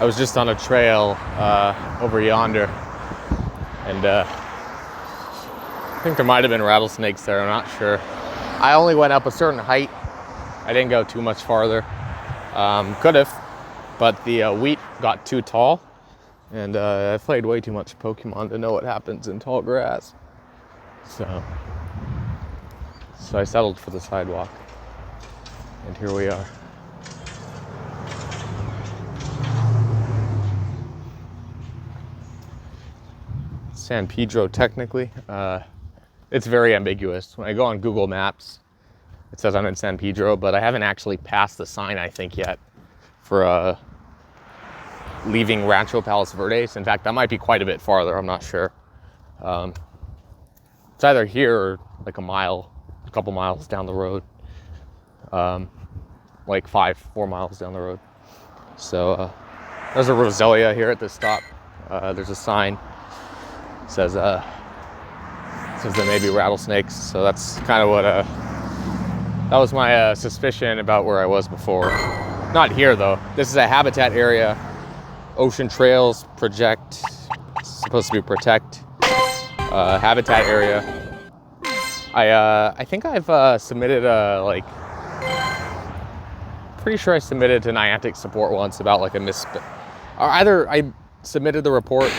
I was just on a trail over yonder, and I think there might have been rattlesnakes there, I'm not sure. I only went up a certain height. I didn't go too much farther. Could have, but the wheat got too tall, and I played way too much Pokemon to know what happens in tall grass. So I settled for the sidewalk, and here we are. San Pedro, technically. It's very ambiguous. When I go on Google Maps, it says I'm in San Pedro, but I haven't actually passed the sign, I think, yet for leaving Rancho Palos Verdes. In fact, that might be quite a bit farther, I'm not sure. It's either here or like a couple miles down the road. Like 4 miles down the road. So there's a Roselia here at this stop. There's a sign. Says there may be rattlesnakes, so that's kind of what that was my suspicion about where I was before. Not here though. This is a habitat area. Ocean Trails Project, supposed to be protect habitat area. I think I've submitted pretty sure I submitted to Niantic support once about like a or either I submitted the report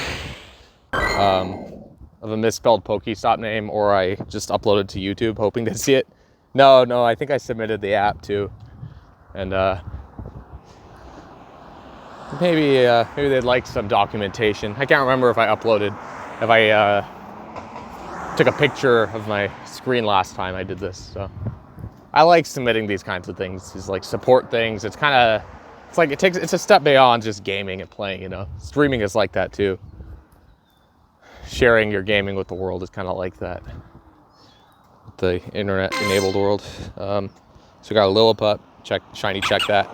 of a misspelled Pokestop name, or I just uploaded to YouTube hoping to see it. No, I think I submitted the app too, and maybe they'd like some documentation. I can't remember if I took a picture of my screen last time I did this. So I like submitting these kinds of things, these like support things. It's a step beyond just gaming and playing, you know. Streaming is like that too. Sharing your gaming with the world is kind of like that. The internet enabled world. So we got a Lillipup, shiny, check that.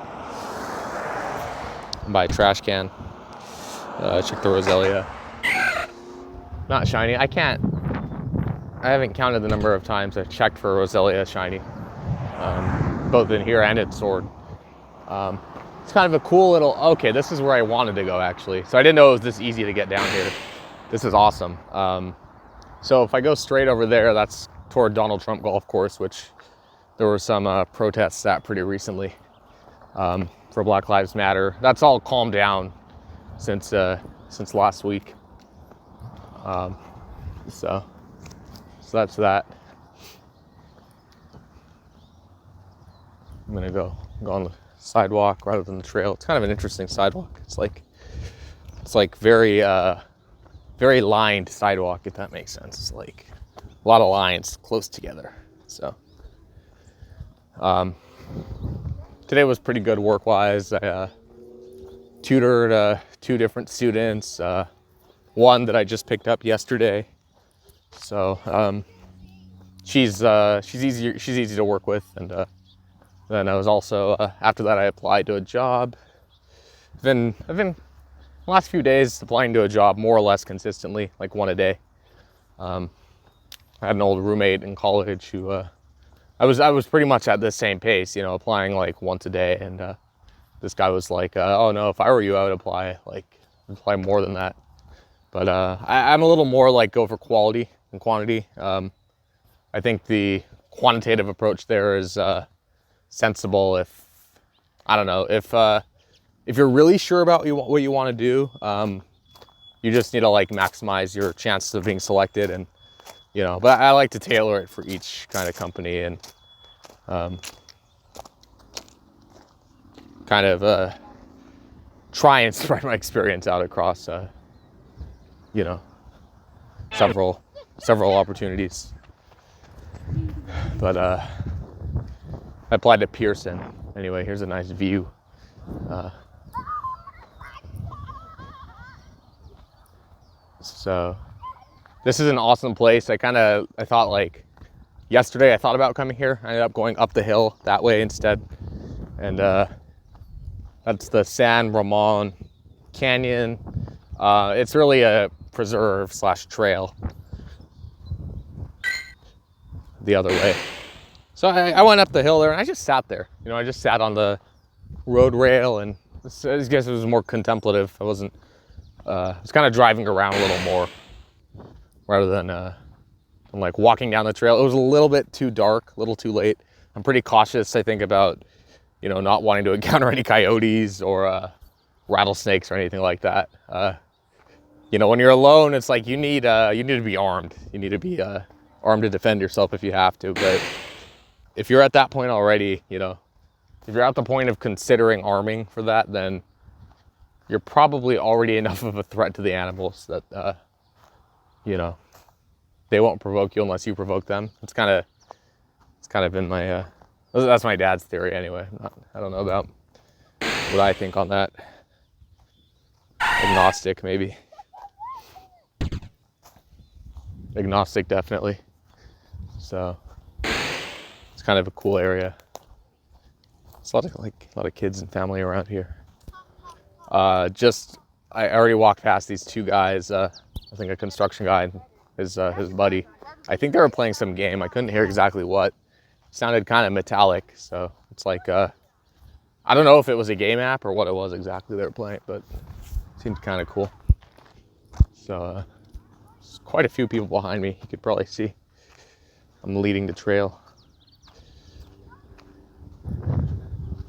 Buy a trash can. Check the Roselia. Not shiny. I haven't counted the number of times I've checked for Roselia shiny. Both in here and at Sword. It's kind of a cool little, okay, this is where I wanted to go actually. So I didn't know it was this easy to get down here. This is awesome. So if I go straight over there, that's toward Donald Trump Golf Course, which there were some protests at pretty recently for Black Lives Matter. That's all calmed down since last week. So that's that. I'm gonna go on the sidewalk rather than the trail. It's kind of an interesting sidewalk. It's like very lined sidewalk, if that makes sense. It's like a lot of lines close together. So today was pretty good work-wise. I tutored 2 different students. One that I just picked up yesterday. So she's easy to work with, and then I was also after that I applied to a job. I've been the last few days applying to a job more or less consistently, like one a day. I had an old roommate in college who I was pretty much at the same pace, you know, applying like once a day, and this guy was like, oh no, if I were you, I would apply more than that. But I'm a little more like go for quality than quantity. I think the quantitative approach there is sensible if you're really sure about what you want to do. You just need to like maximize your chances of being selected, and you know, but I like to tailor it for each kind of company, and kind of try and spread my experience out across you know, several opportunities. But I applied to Pearson. Anyway, here's a nice view. So this is an awesome place. I thought like yesterday I thought about coming here. I ended up going up the hill that way instead. And that's the San Ramon Canyon. It's really a preserve / trail the other way. So I went up the hill there and I just sat there. You know, I just sat on the road rail and I guess it was more contemplative. I wasn't, I was kind of driving around a little more rather than like walking down the trail. It was a little bit too dark, a little too late. I'm pretty cautious, I think, about, you know, not wanting to encounter any coyotes or rattlesnakes or anything like that. You know, when you're alone, it's like you need to be armed. You need to be armed to defend yourself if you have to. But if you're at that point already, you know, if you're at the point of considering arming for that, then you're probably already enough of a threat to the animals that, you know, they won't provoke you unless you provoke them. It's kind of been my, that's my dad's theory anyway. I don't know about what I think on that. Agnostic, maybe. Agnostic, definitely. So it's kind of a cool area. There's a lot of kids and family around here. I already walked past these two guys. I think a construction guy and his buddy. I think they were playing some game. I couldn't hear exactly what. It sounded kind of metallic, so it's like I don't know if it was a game app or what it was exactly they were playing, but it seemed kind of cool. So there's quite a few people behind me. You could probably see I'm leading the trail.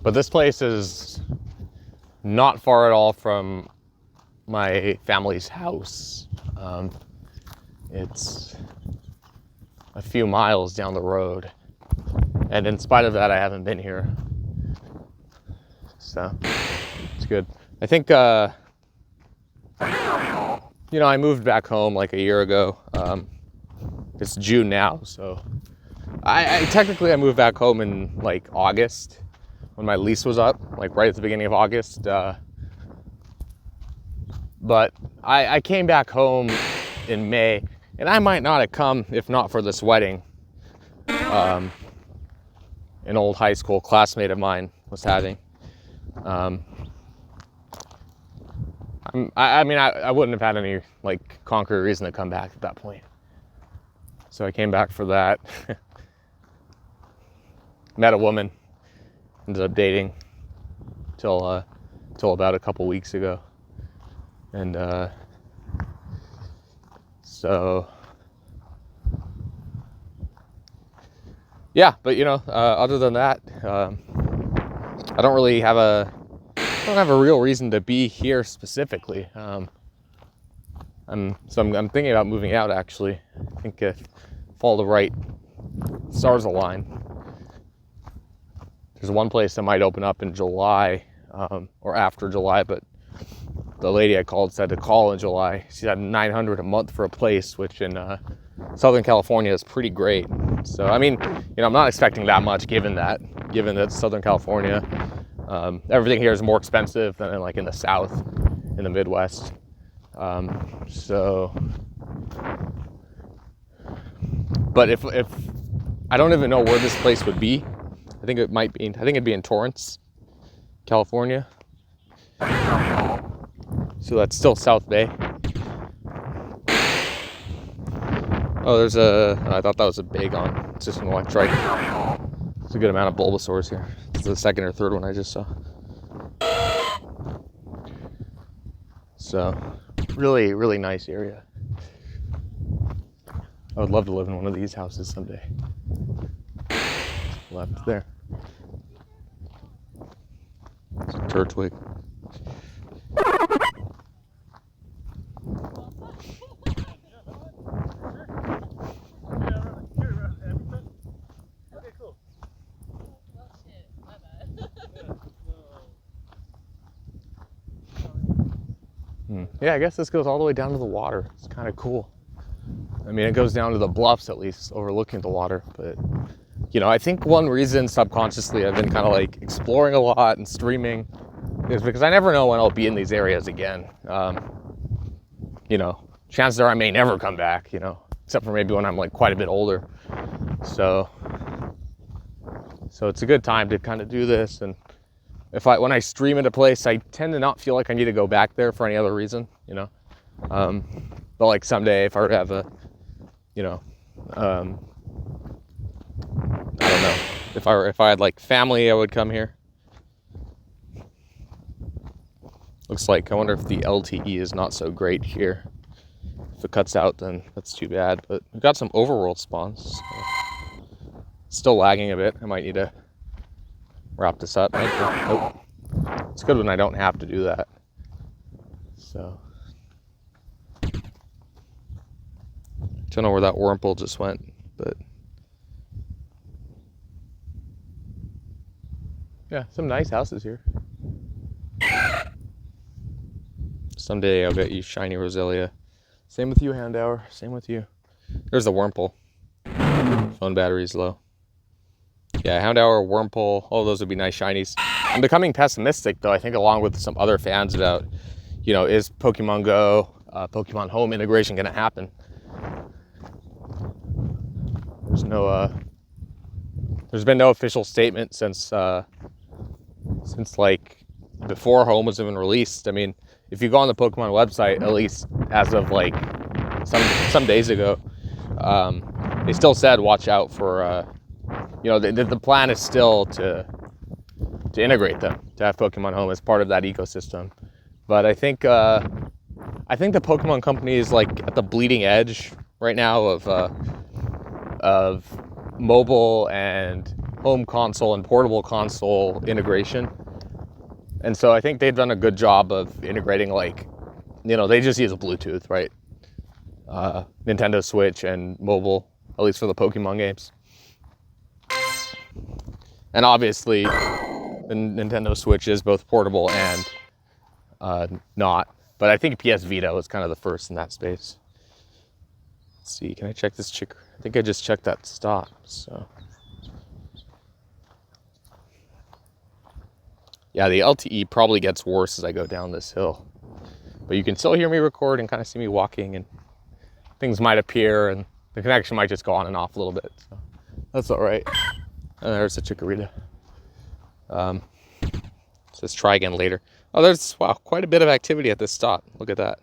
But this place is not far at all from my family's house. It's a few miles down the road. And in spite of that, I haven't been here. So it's good. I think, you know, I moved back home like a year ago. It's June now, so I technically moved back home in like August when my lease was up, like right at the beginning of August. But I came back home in May, and I might not have come if not for this wedding. An old high school classmate of mine was having. I mean, I wouldn't have had any like concrete reason to come back at that point. So I came back for that. Met a woman, ended up dating till about a couple weeks ago, and so yeah. But you know, other than that, I don't have a real reason to be here specifically. I'm thinking about moving out actually. I think if all the right stars align, there's one place that might open up in July, or after July, but the lady I called said to call in July. She had $900 a month for a place, which in Southern California is pretty great. So I mean, you know, I'm not expecting that much given that Southern California, everything here is more expensive than like in the South, in the Midwest. So, but if I don't even know where this place would be. I think it'd be in Torrance, California. So that's still South Bay. Oh, I thought that was a Bagon. It's just an electrike. There's a good amount of Bulbasaurs here. It's the second or third one I just saw. So, really, really nice area. I would love to live in one of these houses someday. Left there. It's a turtwig. Yeah, I guess this goes all the way down to the water. It's kind of cool. I mean, it goes down to the bluffs at least, overlooking the water. But, you know, I think one reason subconsciously I've been kind of like exploring a lot and streaming is because I never know when I'll be in these areas again. You know, chances are I may never come back, you know, except for maybe when I'm like quite a bit older. So it's a good time to kind of do this. And when I stream at a place, I tend to not feel like I need to go back there for any other reason, you know. But like someday, if I were to have a, you know, I don't know, if I had like family, I would come here. Looks like, I wonder if the LTE is not so great here. If it cuts out, then that's too bad. But we've got some overworld spawns. So still lagging a bit. I might need to wrap this up. Nope. It's good when I don't have to do that. So don't know where that Wurmple just went, but yeah, some nice houses here. Someday I'll get you shiny Roselia. Same with you, Handour. Same with you. There's the Wurmple. Phone battery's low. Yeah, Houndour, Wurmple, all those would be nice shinies. I'm becoming pessimistic, though, I think, along with some other fans about, you know, is Pokemon GO, Pokemon Home integration going to happen? There's been no official statement since like before Home was even released. I mean, if you go on the Pokemon website, at least as of like some days ago, they still said watch out for, you know, the plan is still to integrate them, to have Pokemon Home as part of that ecosystem. But I think the Pokemon company is like at the bleeding edge right now of mobile and home console and portable console integration. And so I think they've done a good job of integrating, like, you know, they just use Bluetooth, right? Nintendo Switch and mobile, at least for the Pokemon games. And obviously, the Nintendo Switch is both portable and not. But I think PS Vita was kind of the first in that space. Let's see, can I check this chick? I think I just checked that stop, so. Yeah, the LTE probably gets worse as I go down this hill. But you can still hear me record and kind of see me walking, and things might appear, and the connection might just go on and off a little bit. So that's all right. And there's the Chikorita. Says try again later. Oh, there's, wow, quite a bit of activity at this stop. Look at that.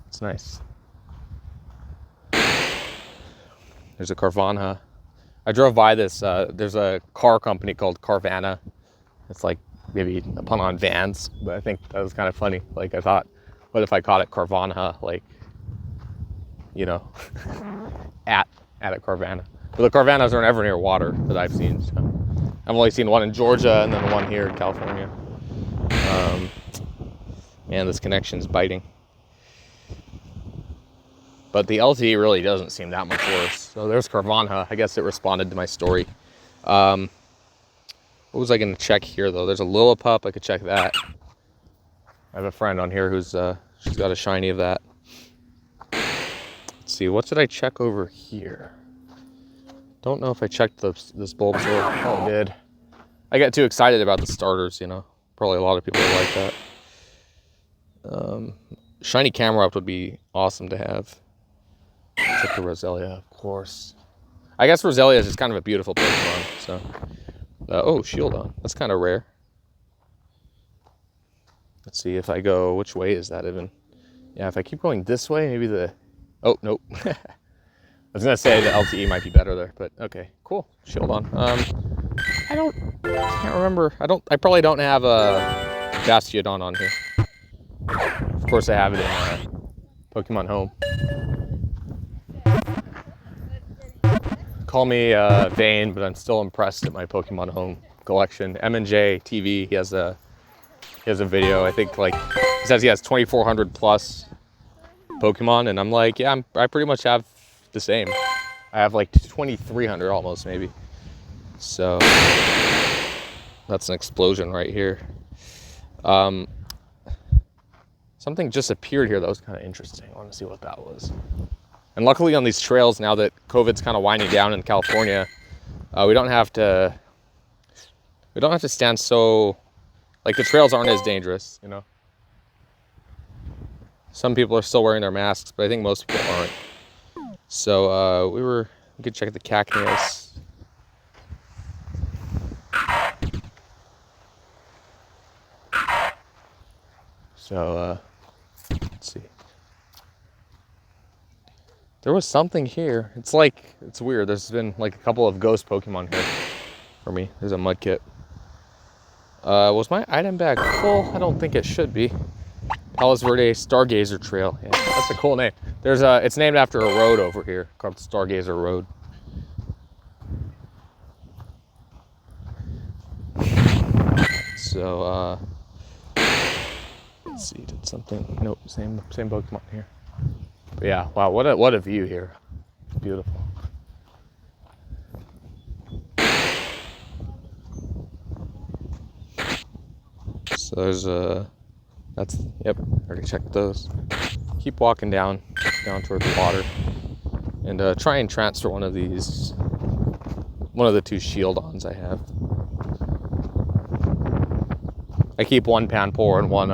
It's nice. There's a Carvana. I drove by this. There's a car company called Carvana. It's like maybe a pun on vans, but I think that was kind of funny. Like, I thought, what if I called it Carvana, like, you know, at a Carvana. But the Carvanas are never near water that I've seen. So I've only seen one in Georgia and then one here in California. Man, this connection's biting. But the LTE really doesn't seem that much worse. So there's Carvana. I guess it responded to my story. What was I going to check here, though? There's a Lillipup. I could check that. I have a friend on here who's she's got a shiny of that. Let's see. What did I check over here? Don't know if I checked this Bulbasaur. Oh, I did. I get too excited about the starters, you know. Probably a lot of people like that. Shiny Camerupt would be awesome to have. Check the Roselia, of course. I guess Roselia is just kind of a beautiful Pokemon, so. Oh, Shieldon. That's kind of rare. Let's see if I go, which way is that even? Yeah, if I keep going this way, maybe the, oh, nope. I was going to say the LTE might be better there, but okay, cool. Shieldon. I can't remember. I probably don't have a Bastiodon on here. Of course I have it in Pokemon Home. Call me vain, but I'm still impressed at my Pokemon Home collection. M&J TV, he has a video. I think, like, he says he has 2,400 plus Pokemon, and I'm like, yeah, I pretty much have the same. I have like 2,300 almost, maybe. So that's an explosion right here. Something just appeared here that was kind of interesting. I want to see what that was. And luckily on these trails, now that COVID's kind of winding down in California, we don't have to stand so, like, the trails aren't as dangerous, you know. Some people are still wearing their masks, but I think most people aren't. So we could check the Cacneus. So let's see. There was something here. It's weird. There's been like a couple of ghost Pokemon here for me. There's a Mudkip. Was my item bag full? I don't think it should be. Palos Verde Stargazer Trail. Yeah, that's a cool name. It's named after a road over here called Stargazer Road. So, let's see, did something? Nope, same Pokemon here. But yeah, wow, what a view here. Beautiful. So there's yep, already checked those. Keep walking down toward the water, and try and transfer one of the two Shieldons I have. I keep one Panpour and one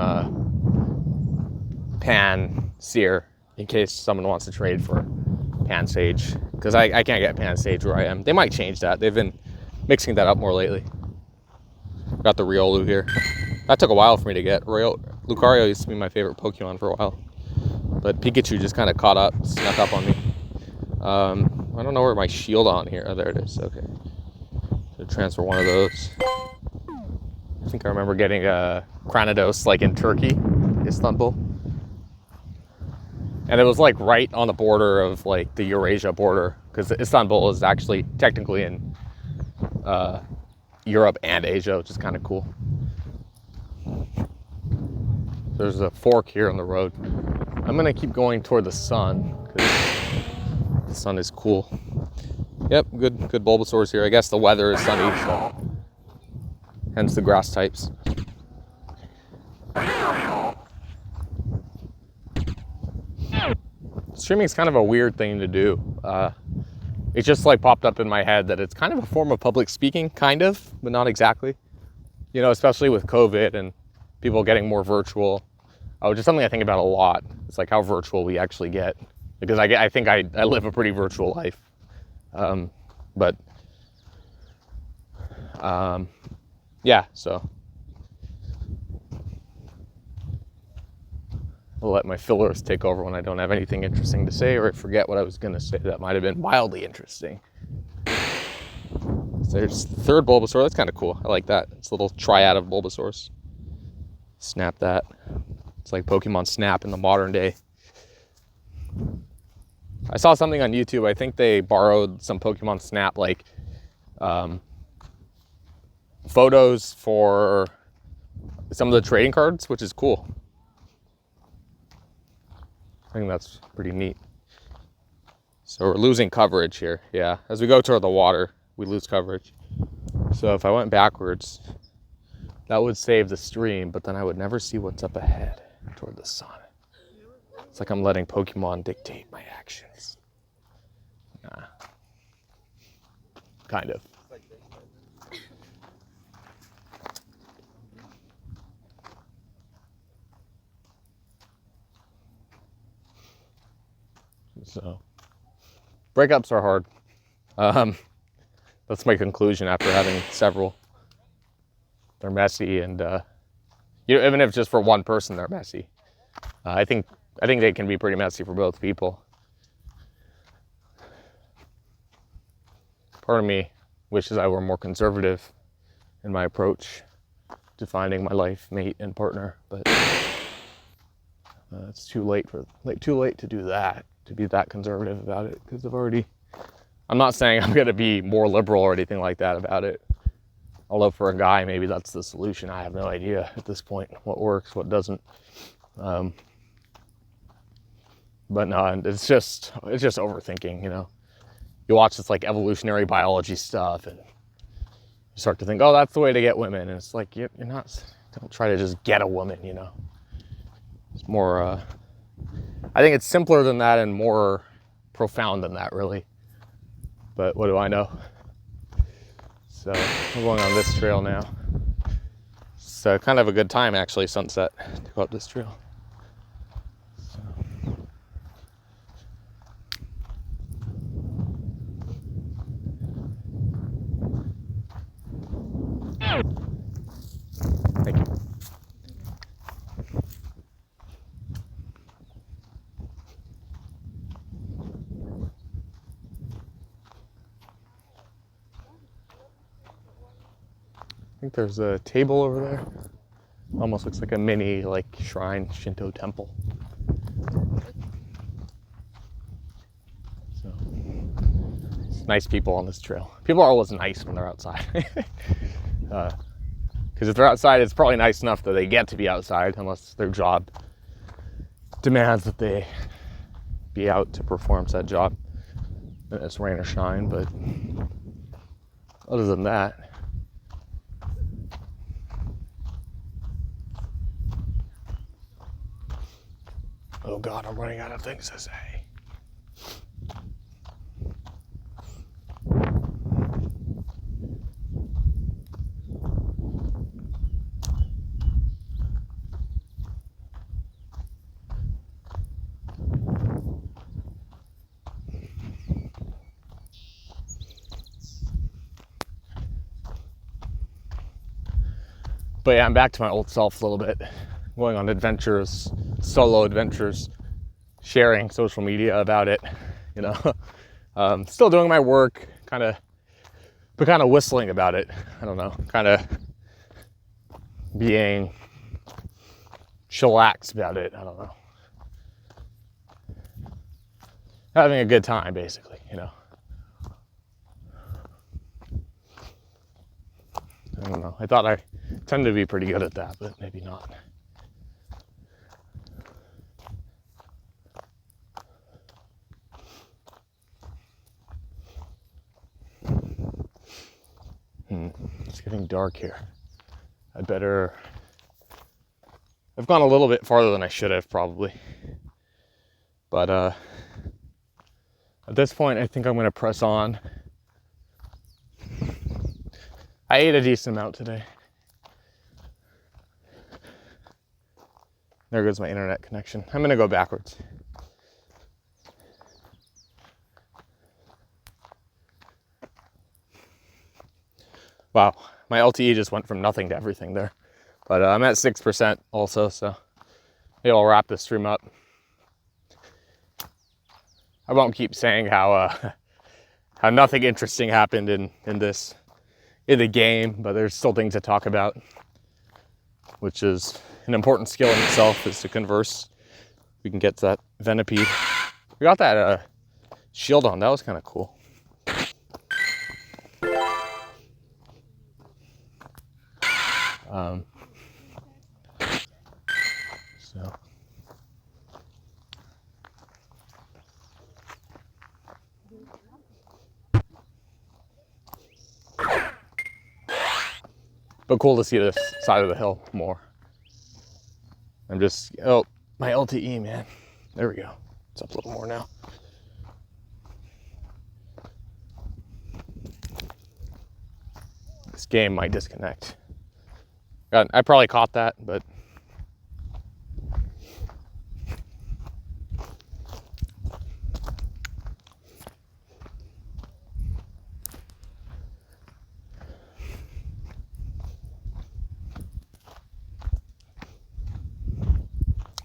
Pansear in case someone wants to trade for Pansage, because I can't get Pansage where I am. They might change that. They've been mixing that up more lately. Got the Riolu here. That took a while for me to get. Lucario used to be my favorite Pokemon for a while, but Pikachu just kind of snuck up on me. I don't know where my Shieldon here. Oh, there it is. Okay. Should transfer one of those. I think I remember getting a Cranidos like in Turkey, Istanbul. And it was like right on the border of like the Eurasia border, because Istanbul is actually technically in Europe and Asia, which is kind of cool. There's a fork here on the road. I'm gonna keep going toward the sun because the sun is cool. Yep, good Bulbasaurs here. I guess the weather is sunny, so hence the grass types. Streaming is kind of a weird thing to do. It just like popped up in my head that it's kind of a form of public speaking, kind of, but not exactly. You know, especially with COVID and people getting more virtual. Just something I think about a lot. It's like how virtual we actually get, because I think I live a pretty virtual life. Yeah, so I'll let my fillers take over when I don't have anything interesting to say, or I forget what I was going to say that might have been wildly interesting. So there's the third Bulbasaur. That's kind of cool. I like that. It's a little triad of Bulbasaurs. Snap that. It's like Pokemon Snap in the modern day. I saw something on YouTube. I think they borrowed some Pokemon Snap like photos for some of the trading cards, which is cool. I think that's pretty neat. So we're losing coverage here. Yeah, as we go toward the water, we lose coverage. So if I went backwards, that would save the stream, but then I would never see what's up ahead toward the sun. It's like I'm letting Pokemon dictate my actions. Nah. Kind of. So, breakups are hard. That's my conclusion after having several. They're messy, and even if just for one person, they're messy. I think they can be pretty messy for both people. Part of me wishes I were more conservative in my approach to finding my life mate and partner, but it's too late to do that, to be that conservative about it, because I'm not saying I'm going to be more liberal or anything like that about it. Although for a guy, maybe that's the solution. I have no idea at this point what works, what doesn't. But no, it's just overthinking, you know. You watch this like evolutionary biology stuff and you start to think, oh, that's the way to get women. And it's like, you're not, don't try to just get a woman, you know. It's more, I think it's simpler than that and more profound than that, really. But what do I know? So we're going on this trail now. It's kind of a good time, actually, sunset, to go up this trail. So. Thank you. I think there's a table over there. Almost looks like a mini like shrine Shinto temple. So it's nice people on this trail. People are always nice when they're outside. Because if they're outside, it's probably nice enough that they get to be outside, unless their job demands that they be out to perform said job. And it's rain or shine, but other than that, oh God, I'm running out of things to say. But yeah, I'm back to my old self a little bit, going on adventures, solo adventures, sharing social media about it, you know. Still doing my work, but kind of whistling about it. I don't know, kind of being chillaxed about it. I don't know. Having a good time, basically, you know. I don't know. I thought I tended to be pretty good at that, but maybe not. It's getting dark here. I've gone a little bit farther than I should have, probably. But at this point, I think I'm going to press on. I ate a decent amount today. There goes my internet connection. I'm going to go backwards. Wow, my LTE just went from nothing to everything there. But I'm at 6% also, so maybe I'll wrap this stream up. I won't keep saying how nothing interesting happened in the game, but there's still things to talk about, which is an important skill in itself, is to converse. We can get to that Venipede. We got that shield on. That was kind of cool. So but cool to see this side of the hill more. I'm just, oh, my LTE, man. There we go. It's up a little more now. This game might disconnect. I probably caught that, but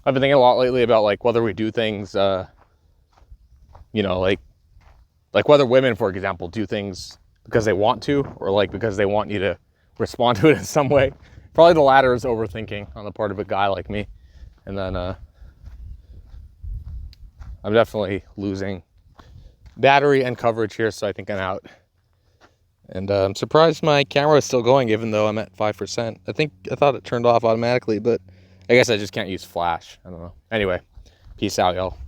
I've been thinking a lot lately about like whether we do things, you know, like whether women, for example, do things because they want to, or like because they want you to respond to it in some way. Probably the latter is overthinking on the part of a guy like me. And then I'm definitely losing battery and coverage here, so I think I'm out. And I'm surprised my camera is still going, even though I'm at 5%. I thought it turned off automatically, but I guess I just can't use flash. I don't know. Anyway, peace out, y'all.